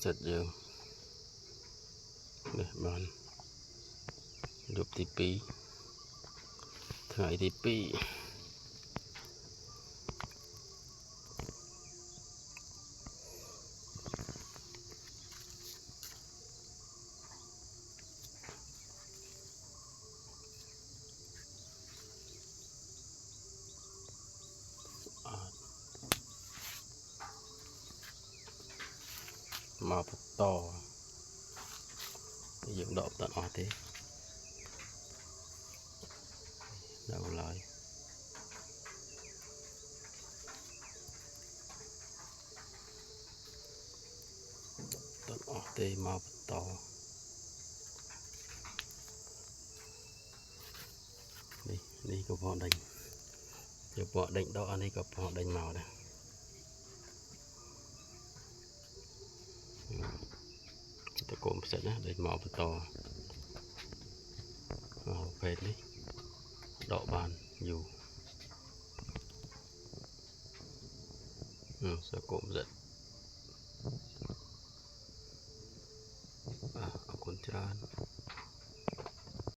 sạch dương để bàn đục tí pi thải tí pi màu to dựng độ tận ở thế đầu lại tận ở thế màu to đi có bọn đánh giờ bọn đánh đó anh ấy có bọn đánh màu này ta cộm sạch nhá đánh màu to phết đi đọ bàn dù sẽ cộm giật con trán